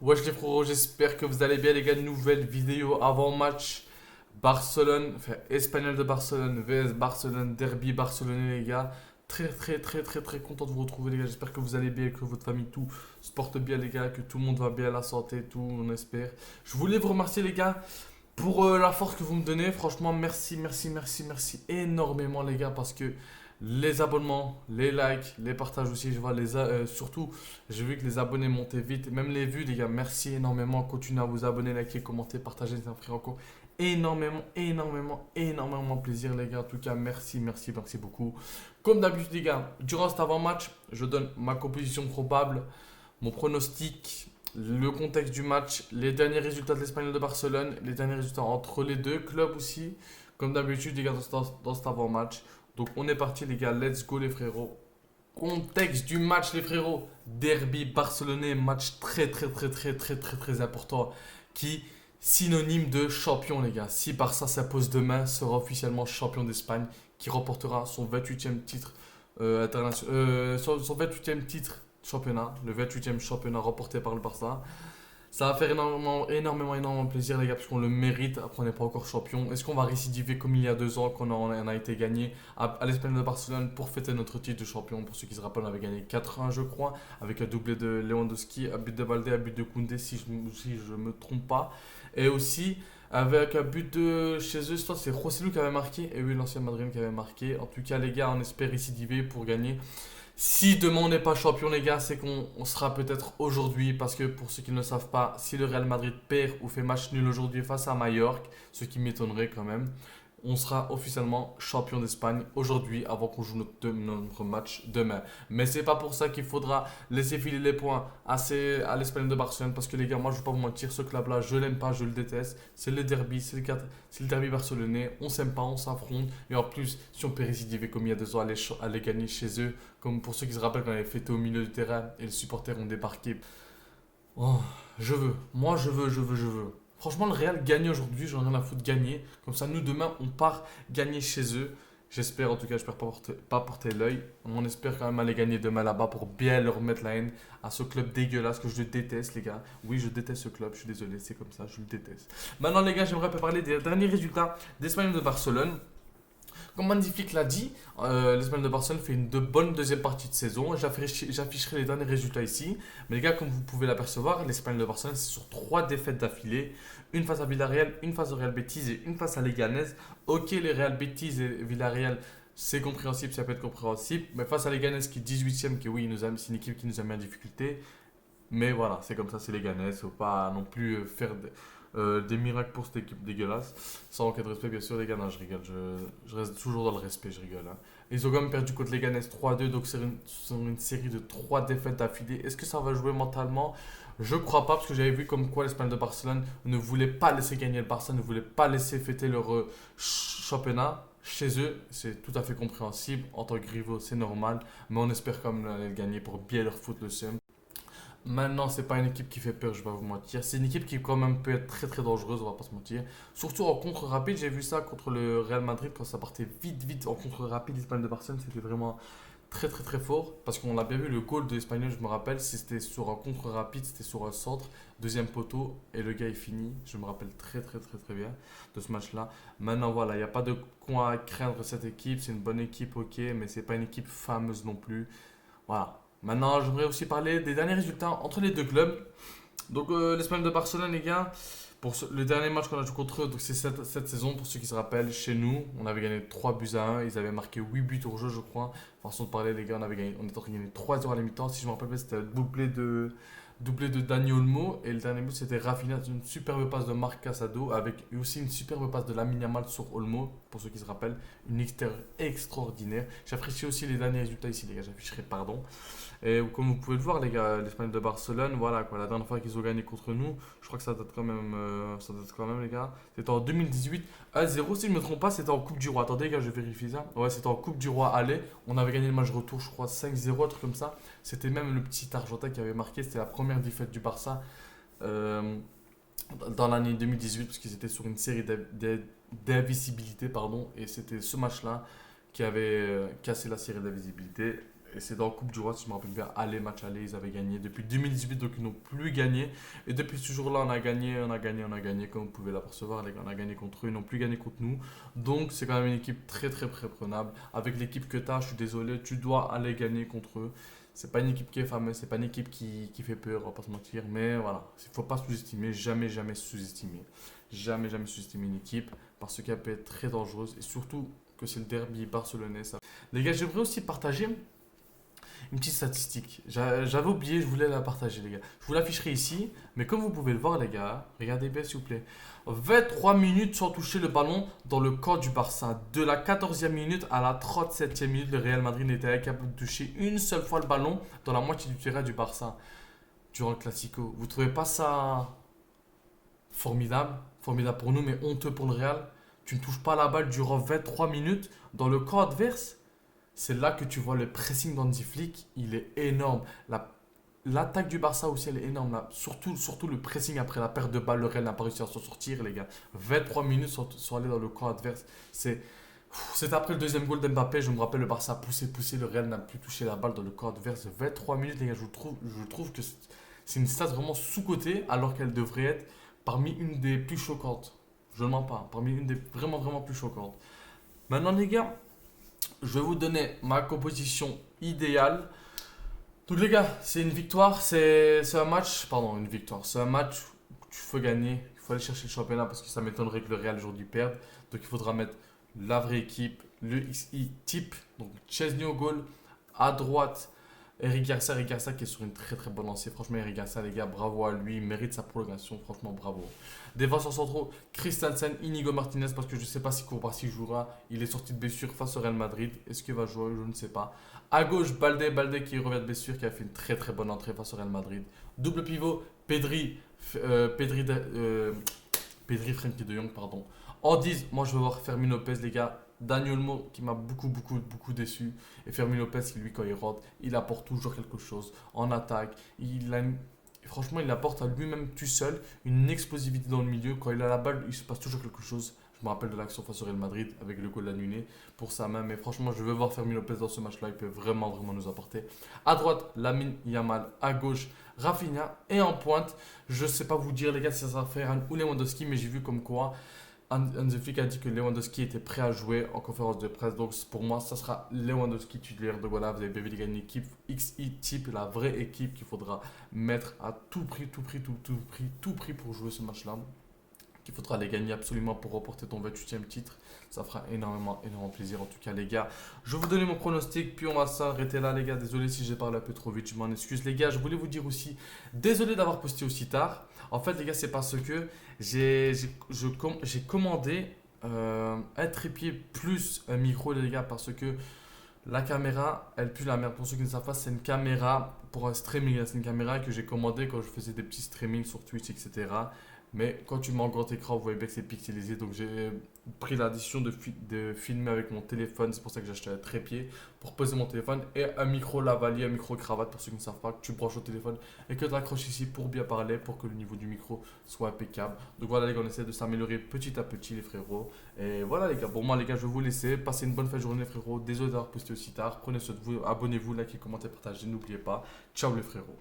Wesh les frérots, j'espère que vous allez bien les gars. Nouvelle vidéo avant match Barcelone, enfin Espagnol de Barcelone vs Barcelone, derby barcelonais les gars. Très content de vous retrouver les gars. J'espère que vous allez bien, que votre famille tout se porte bien les gars, que tout le monde va bien, la santé, tout, on espère. Je voulais vous remercier les gars pour la force que vous me donnez. Franchement, merci énormément les gars parce que les abonnements, les likes, les partages aussi, je vois surtout, j'ai vu que les abonnés montaient vite, même les vues, les gars, merci énormément. Continuez à vous abonner, liker, commenter, partager, ça me ferait encore énormément plaisir, les gars. En tout cas, merci beaucoup. Comme d'habitude, les gars, durant cet avant-match, je donne ma composition probable, mon pronostic, le contexte du match, les derniers résultats de l'Espagnol de Barcelone, les derniers résultats entre les deux clubs aussi, comme d'habitude, les gars, dans cet avant-match. Donc on est parti les gars, let's go les frérots. Contexte du match les frérots. Derby barcelonais, match très important qui synonyme de champion les gars. Si Barça s'impose demain, sera officiellement champion d'Espagne qui remportera son 28e titre son 28e titre championnat, le 28e championnat remporté par le Barça. Ça va faire énormément plaisir, les gars, puisqu'on le mérite. Après, on n'est pas encore champion. Est-ce qu'on va récidiver comme il y a 2 ans, on a été gagné à l'Espagne de Barcelone pour fêter notre titre de champion? Pour ceux qui se rappellent, on avait gagné 4-1, je crois, avec un doublé de Lewandowski, un but de Balde, un but de Koundé, si je me trompe pas. Et aussi, avec un but de chez eux, c'est Rossellou qui avait marqué. Et oui, l'ancien Madrid qui avait marqué. En tout cas, les gars, on espère récidiver pour gagner. Si demain on n'est pas champion, les gars, c'est qu'on sera peut-être aujourd'hui. Parce que pour ceux qui ne le savent pas, si le Real Madrid perd ou fait match nul aujourd'hui face à Mallorca, ce qui m'étonnerait quand même, on sera officiellement champion d'Espagne aujourd'hui avant qu'on joue notre match demain. Mais c'est pas pour ça qu'il faudra laisser filer les points à l'Espagne de Barcelone. Parce que les gars, moi je ne vais pas vous mentir, ce club-là, je l'aime pas, je le déteste. C'est le derby, c'est le derby barcelonais. On s'aime pas, on s'affronte. Et en plus, si on peut récidiver comme il y a 2 ans, aller gagner chez eux, comme pour ceux qui se rappellent quand on avait fêté au milieu du terrain et les supporters ont débarqué. Oh, je veux. Moi, je veux. Franchement, le Real gagne aujourd'hui. J'en ai rien à foutre de gagner. Comme ça, nous, demain, on part gagner chez eux. J'espère, en tout cas, j'espère pas porter l'œil. On espère quand même aller gagner demain là-bas pour bien leur mettre la haine à ce club dégueulasse que je déteste, les gars. Oui, je déteste ce club. Je suis désolé, c'est comme ça. Je le déteste. Maintenant, les gars, j'aimerais un peu parler des derniers résultats d'Espagnol de Barcelone. Comme Magnifique l'a dit, l'Espagnol de Barcelone fait une bonne deuxième partie de saison. J'afficherai les derniers résultats ici. Mais les gars, comme vous pouvez l'apercevoir, l'Espagnol de Barcelone, c'est sur 3 défaites d'affilée. Une face à Villarreal, une face au Real Betis et une face à Leganés. Ok, les Real Betis et Villarreal, c'est compréhensible, ça peut être compréhensible. Mais face à Leganés qui est 18e, qui oui, c'est une équipe qui nous a mis en difficulté. Mais voilà, c'est comme ça, c'est Leganés. Il ne faut pas non plus faire des miracles pour cette équipe dégueulasse. Sans aucun respect, bien sûr, les gars. Non, je rigole. Je reste toujours dans le respect, je rigole. Hein. Ils ont quand même perdu contre Leganés 3-2, donc c'est une série de 3 défaites d'affilée. Est-ce que ça va jouer mentalement? Je crois pas, parce que j'avais vu comme quoi l'Espagne de Barcelone ne voulait pas laisser gagner le Barça, ne voulait pas laisser fêter leur championnat. Chez eux, c'est tout à fait compréhensible. En tant que rivaux, c'est normal. Mais on espère quand même aller le gagner pour bien leur foutre le seum. Maintenant, c'est pas une équipe qui fait peur, je vais pas vous mentir. C'est une équipe qui quand même peut être très dangereuse, on va pas se mentir. Surtout en contre rapide, j'ai vu ça contre le Real Madrid quand ça partait vite en contre rapide. L'Espagne de Barcelone, c'était vraiment très fort. Parce qu'on l'a bien vu, le goal de l'Espagnol, je me rappelle, c'était sur un contre rapide, c'était sur un centre, deuxième poteau, et le gars est fini. Je me rappelle très bien de ce match-là. Maintenant, voilà, il n'y a pas de quoi craindre cette équipe. C'est une bonne équipe, ok, mais c'est pas une équipe fameuse non plus. Voilà. Maintenant, j'aimerais aussi parler des derniers résultats entre les deux clubs. Donc, l'Espagne de Barcelone, les gars, le dernier match qu'on a joué contre eux, donc c'est cette saison, pour ceux qui se rappellent, chez nous, on avait gagné 3 buts à 1. Ils avaient marqué 8 buts au jeu, je crois. Façon de parler, les gars, on était en train de gagner 3-0 à la mi-temps. Si je me rappelle bien, c'était un doublé de Dani Olmo. Et le dernier but, c'était Rafinha, une superbe passe de Marc Casado, avec aussi une superbe passe de Lamine Yamal sur Olmo, pour ceux qui se rappellent. Une extérieur extraordinaire. J'apprécie aussi les derniers résultats ici, les gars, j'afficherai, pardon. Et comme vous pouvez le voir, les gars, l'Espagne de Barcelone, voilà quoi, la dernière fois qu'ils ont gagné contre nous, je crois que ça date quand même, les gars. C'était en 2018, 1-0, si je ne me trompe pas, c'était en Coupe du Roi. Attendez, les gars, je vérifie ça. Ouais, c'était en Coupe du Roi aller. On avait gagné le match retour, je crois, 5-0, un truc comme ça. C'était même le petit Argentin qui avait marqué, c'était la première défaite du Barça euh, dans l'année 2018, parce qu'ils étaient sur une série d'invisibilité, pardon, et c'était ce match-là qui avait cassé la série d'invisibilité. Et c'est dans la Coupe du Roi, si je me rappelle bien, match aller, ils avaient gagné. Depuis 2018, donc ils n'ont plus gagné. Et depuis ce jour-là, on a gagné, on a gagné, on a gagné. Comme vous pouvez l'apercevoir, les gars, on a gagné contre eux, ils n'ont plus gagné contre nous. Donc c'est quand même une équipe très très très prenable. Avec l'équipe que tu as, je suis désolé, tu dois aller gagner contre eux. C'est pas une équipe qui est fameuse, c'est pas une équipe qui fait peur, on va pas se mentir. Mais voilà, il ne faut pas sous-estimer, jamais, jamais sous-estimer. Jamais, jamais sous-estimer une équipe parce qu'elle peut être très dangereuse. Et surtout que c'est le derby barcelonais. Ça. Les gars, j'aimerais aussi partager une petite statistique. J'avais oublié, je voulais la partager, les gars. Je vous l'afficherai ici, mais comme vous pouvez le voir, les gars, regardez bien, s'il vous plaît. 23 minutes sans toucher le ballon dans le camp du Barça. De la 14e minute à la 37e minute, le Real Madrid n'était incapable de toucher une seule fois le ballon dans la moitié du terrain du Barça durant le Classico. Vous trouvez pas ça formidable? Formidable pour nous, mais honteux pour le Real. Tu ne touches pas la balle durant 23 minutes dans le camp adverse. C'est là que tu vois le pressing d'Hansi Flick, il est énorme. L'attaque du Barça aussi, elle est énorme. Là. Surtout le pressing après la perte de balle, le Real n'a pas réussi à s'en sortir, les gars. 23 minutes sont allés dans le camp adverse. C'est après le deuxième goal d'Mbappé, je me rappelle, le Barça a poussé, le Real n'a plus touché la balle dans le camp adverse. 23 minutes, les gars, je trouve que c'est une stat vraiment sous-cotée, alors qu'elle devrait être parmi une des plus choquantes. Je ne mens pas, parmi une des vraiment, vraiment plus choquantes. Maintenant, les gars, je vais vous donner ma composition idéale. Donc les gars, c'est une victoire, c'est un match, pardon, une victoire. C'est un match où tu faut gagner, il faut aller chercher le championnat parce que ça m'étonnerait que le Real aujourd'hui perde. Donc il faudra mettre la vraie équipe, le XI type, donc Chesney au goal, à droite, Eric Garcia qui est sur une très très bonne lancée. Franchement, Eric Garcia, les gars, bravo à lui, il mérite sa prolongation, franchement bravo. Défenseurs centraux, Christensen, Inigo Martinez, parce que je ne sais pas si Kourbassi jouera. Il est sorti de blessure face au Real Madrid. Est-ce qu'il va jouer? Je ne sais pas. À gauche, Balde qui revient de blessure, qui a fait une très très bonne entrée face au Real Madrid. Double pivot, Pedri, Frenkie de Jong, pardon. En 10, moi je vais voir Fermin Lopez, les gars. Daniel Mo qui m'a beaucoup déçu. Et Fermin Lopez, qui lui, quand il rentre, il apporte toujours quelque chose en attaque. Franchement, il apporte à lui-même tout seul une explosivité dans le milieu. Quand il a la balle, il se passe toujours quelque chose. Je me rappelle de l'action face au Real Madrid avec le goal annulé pour sa main. Mais franchement, je veux voir Fermin Lopez dans ce match-là. Il peut vraiment nous apporter. À droite, Lamine Yamal. À gauche, Rafinha. Et en pointe, je ne sais pas vous dire, les gars, si ça va faire un ou Lewandowski, mais j'ai vu comme quoi Hansi Flick a dit que Lewandowski était prêt à jouer en conférence de presse. Donc pour moi, ça sera Lewandowski titulaire. Donc voilà, vous avez bien vu, une équipe XI type, la vraie équipe qu'il faudra mettre à tout prix pour jouer ce match-là. Qu'il faudra les gagner absolument pour remporter ton 28e titre. Ça fera énormément plaisir. En tout cas, les gars, je vais vous donner mon pronostic. Puis on va s'arrêter là, les gars. Désolé si j'ai parlé un peu trop vite. Je m'en excuse, les gars. Je voulais vous dire aussi, désolé d'avoir posté aussi tard. En fait, les gars, c'est parce que j'ai commandé un trépied plus un micro, les gars, parce que la caméra, elle pue la merde. Pour ceux qui ne savent pas, c'est une caméra pour un streaming. C'est une caméra que j'ai commandée quand je faisais des petits streamings sur Twitch, etc. Mais quand tu mets en grand écran, vous voyez bien que c'est pixelisé. Donc j'ai pris la décision de filmer avec mon téléphone. C'est pour ça que j'ai acheté un trépied pour poser mon téléphone et un micro lavalier, un micro cravate pour ceux qui ne savent pas, que tu branches au téléphone et que tu accroches ici pour bien parler, pour que le niveau du micro soit impeccable. Donc voilà les gars, on essaie de s'améliorer petit à petit les frérots. Et voilà les gars, pour moi les gars, je vais vous laisser. Passez une bonne fin de journée les frérots. Désolé d'avoir posté aussi tard. Prenez soin de vous, abonnez-vous, likez, commentez, partagez. N'oubliez pas. Ciao les frérots.